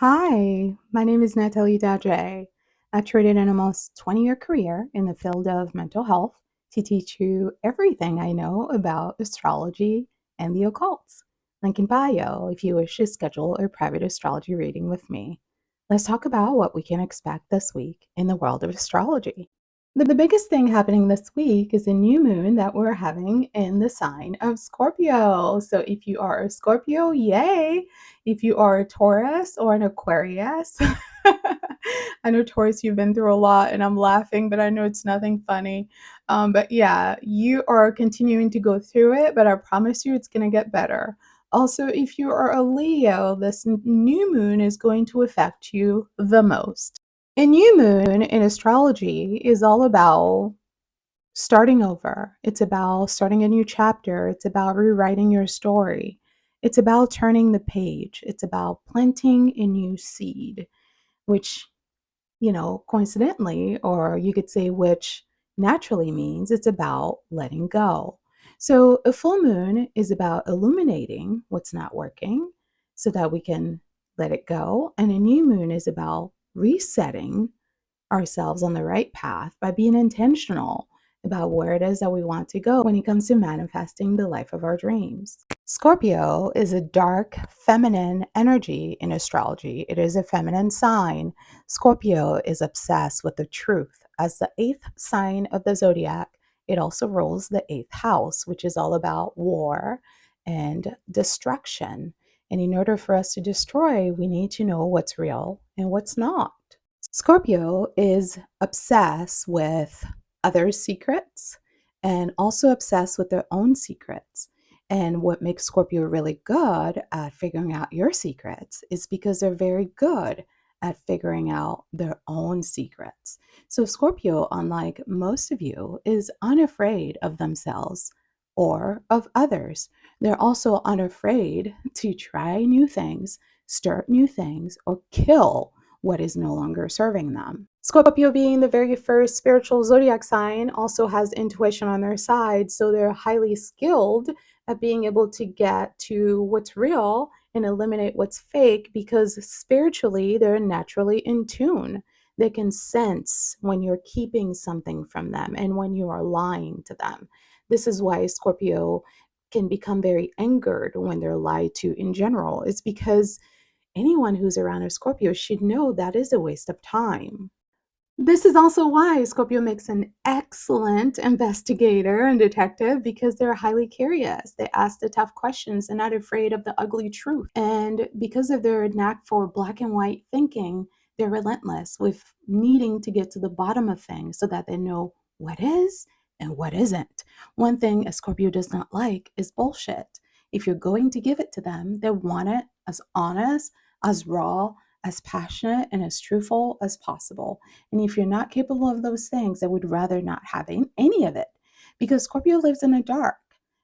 Hi, my name is Natalie Dadre. I traded in almost 20-year career in the field of mental health to teach you everything I know about astrology and the occult. Link in bio if you wish to schedule a private astrology reading with me. Let's talk about what we can expect this week in the world of astrology. The biggest thing happening this week is a new moon that we're having in the sign of Scorpio. So if you are a Scorpio, yay! If you are a Taurus or an Aquarius, I know Taurus, you've been through a lot and I'm laughing, but I know it's nothing funny. But yeah, you are continuing to go through it, but I promise you it's going to get better. Also, if you are a Leo, this new moon is going to affect you the most. A new moon in astrology is all about starting over. It's about starting a new chapter. It's about rewriting your story. It's about turning the page. It's about planting a new seed, which, coincidentally, or you could say which naturally means it's about letting go. So a full moon is about illuminating what's not working so that we can let it go. And a new moon is about resetting ourselves on the right path by being intentional about where it is that we want to go when it comes to manifesting the life of our dreams. Scorpio is a dark feminine energy in astrology. It is a feminine sign. Scorpio is obsessed with the truth. As the eighth sign of the zodiac, it also rules the eighth house, which is all about war and destruction. And in order for us to destroy, we need to know what's real and what's not. Scorpio is obsessed with others' secrets and also obsessed with their own secrets. And what makes Scorpio really good at figuring out your secrets is because they're very good at figuring out their own secrets. So, Scorpio, unlike most of you, is unafraid of themselves or of others. They're also unafraid to try new things, start new things, or kill what is no longer serving them. Scorpio, being the very first spiritual zodiac sign, also has intuition on their side, so they're highly skilled at being able to get to what's real and eliminate what's fake because spiritually they're naturally in tune. They can sense when you're keeping something from them and when you are lying to them. This is why Scorpio can become very angered when they're lied to in general. It's because anyone who's around a Scorpio should know that is a waste of time. This is also why Scorpio makes an excellent investigator and detective because they're highly curious. They ask the tough questions and not afraid of the ugly truth. And because of their knack for black and white thinking, they're relentless with needing to get to the bottom of things so that they know what is and what isn't. One thing a Scorpio does not like is bullshit. If you're going to give it to them, they want it as honest, as raw, as passionate, and as truthful as possible. And if you're not capable of those things, I would rather not having any of it because Scorpio lives in the dark.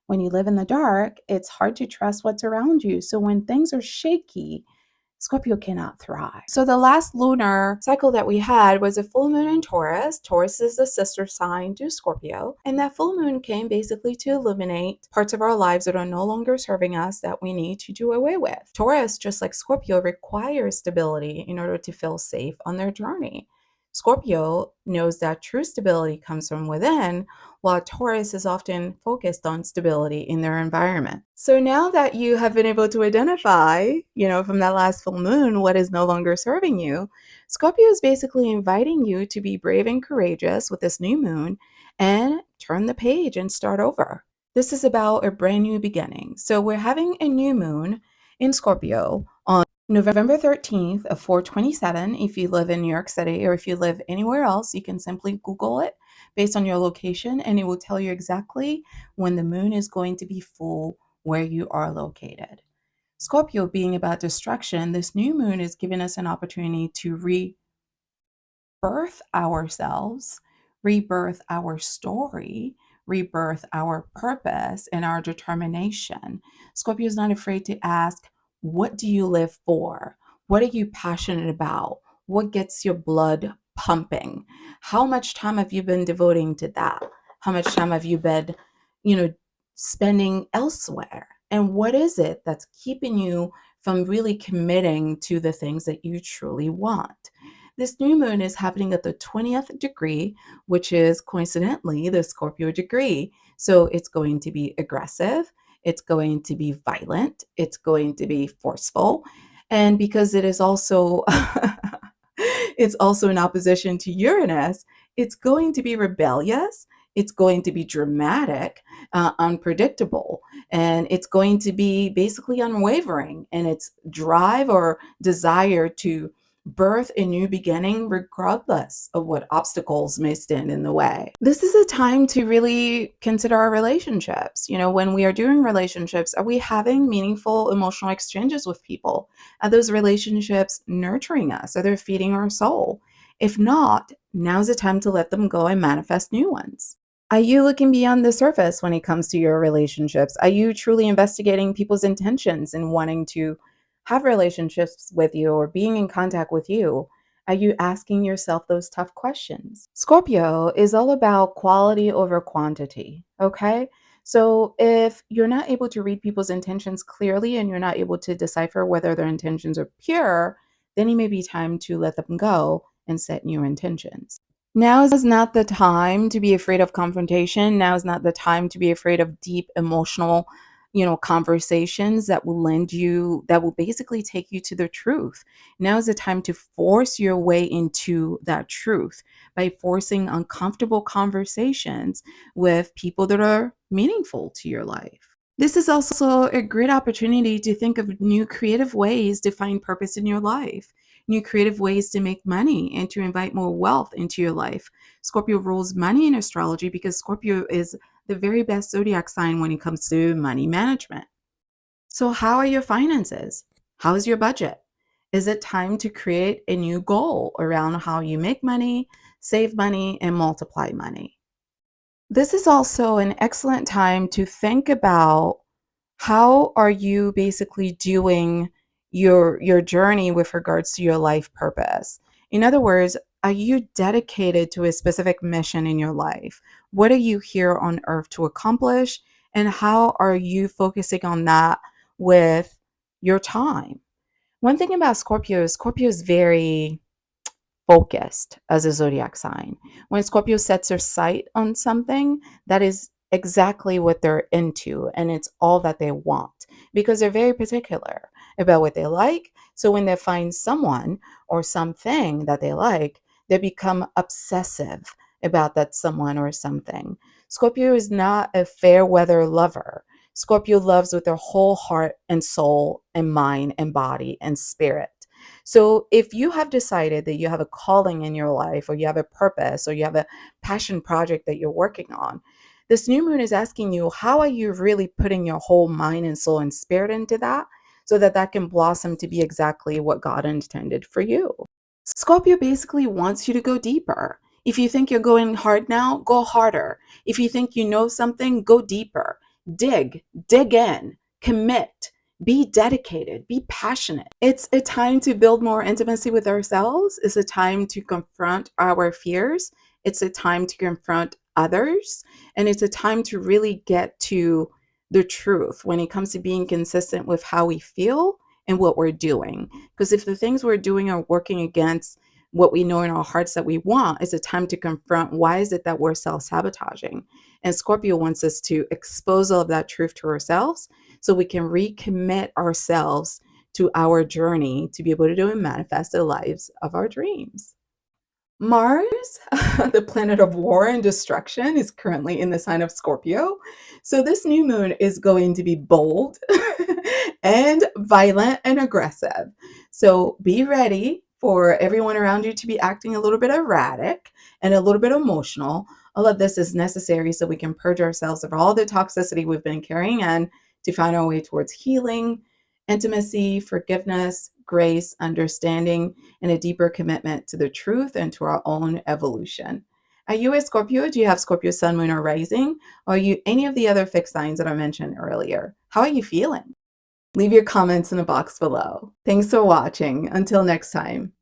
When you live in the dark, it's hard to trust what's around you. So when things are shaky, Scorpio cannot thrive. So the last lunar cycle that we had was a full moon in Taurus. Taurus is the sister sign to Scorpio. And that full moon came basically to illuminate parts of our lives that are no longer serving us that we need to do away with. Taurus, just like Scorpio, requires stability in order to feel safe on their journey. Scorpio knows that true stability comes from within, while Taurus is often focused on stability in their environment. So now that you have been able to identify, from that last full moon, what is no longer serving you, Scorpio is basically inviting you to be brave and courageous with this new moon and turn the page and start over. This is about a brand new beginning. So we're having a new moon in Scorpio on November 13th of 427. If you live in New York City or if you live anywhere else, you can simply Google it based on your location and it will tell you exactly when the moon is going to be full where you are located. Scorpio being about destruction, this new moon is giving us an opportunity to rebirth ourselves, rebirth our story, rebirth our purpose and our determination. Scorpio is not afraid to ask, what do you live for? What are you passionate about? What gets your blood pumping? How much time have you been devoting to that? How much time have you been, spending elsewhere? And what is it that's keeping you from really committing to the things that you truly want. This new moon is happening at the 20th degree, which is coincidentally the Scorpio degree. So it's going to be aggressive, it's going to be violent, it's going to be forceful. And because it is also it's also in opposition to Uranus, it's going to be rebellious, it's going to be dramatic, unpredictable, and it's going to be basically unwavering in its drive or desire to birth a new beginning, regardless of what obstacles may stand in the way. This is a time to really consider our relationships. When we are doing relationships, are we having meaningful emotional exchanges with people? Are those relationships nurturing us? Are they feeding our soul? If not, now's the time to let them go and manifest new ones. Are you looking beyond the surface when it comes to your relationships? Are you truly investigating people's intentions and wanting to have relationships with you or being in contact with you? Are you asking yourself those tough questions? Scorpio is all about quality over quantity, okay? So if you're not able to read people's intentions clearly and you're not able to decipher whether their intentions are pure, then it may be time to let them go and set new intentions. Now is not the time to be afraid of confrontation. Now is not the time to be afraid of deep emotional, conversations that will basically take you to the truth. Now is the time to force your way into that truth by forcing uncomfortable conversations with people that are meaningful to your life. This is also a great opportunity to think of new creative ways to find purpose in your life, new creative ways to make money and to invite more wealth into your life. Scorpio rules money in astrology because Scorpio is the very best zodiac sign when it comes to money management. So, how are your finances? How is your budget? Is it time to create a new goal around how you make money, save money, and multiply money? This is also an excellent time to think about how are you basically doing your journey with regards to your life purpose. In other words, are you dedicated to a specific mission in your life? What are you here on earth to accomplish? And how are you focusing on that with your time? One thing about Scorpio is very focused as a zodiac sign. When Scorpio sets their sight on something, that is exactly what they're into and it's all that they want because they're very particular about what they like. So when they find someone or something that they like, they become obsessive about that someone or something. Scorpio is not a fair weather lover. Scorpio loves with their whole heart and soul and mind and body and spirit. So if you have decided that you have a calling in your life or you have a purpose or you have a passion project that you're working on, this new moon is asking you, how are you really putting your whole mind and soul and spirit into that so that that can blossom to be exactly what God intended for you? Scorpio basically wants you to go deeper. If you think you're going hard now, go harder. If you think you know something, go deeper. Dig in, commit, be dedicated, be passionate. It's a time to build more intimacy with ourselves. It's a time to confront our fears. It's a time to confront others. And it's a time to really get to the truth when it comes to being consistent with how we feel and what we're doing. Because if the things we're doing are working against what we know in our hearts that we want, it's a time to confront why is it that we're self-sabotaging. And Scorpio wants us to expose all of that truth to ourselves so we can recommit ourselves to our journey to be able to do and manifest the lives of our dreams. Mars, the planet of war and destruction, is currently in the sign of Scorpio. So this new moon is going to be bold and violent and aggressive. So be ready for everyone around you to be acting a little bit erratic and a little bit emotional. All of this is necessary so we can purge ourselves of all the toxicity we've been carrying in to find our way towards healing, intimacy, forgiveness, grace, understanding, and a deeper commitment to the truth and to our own evolution. Are you a Scorpio? Do you have Scorpio sun, moon, or rising? Or are you any of the other fixed signs that I mentioned earlier? How are you feeling? Leave your comments in the box below. Thanks for watching. Until next time.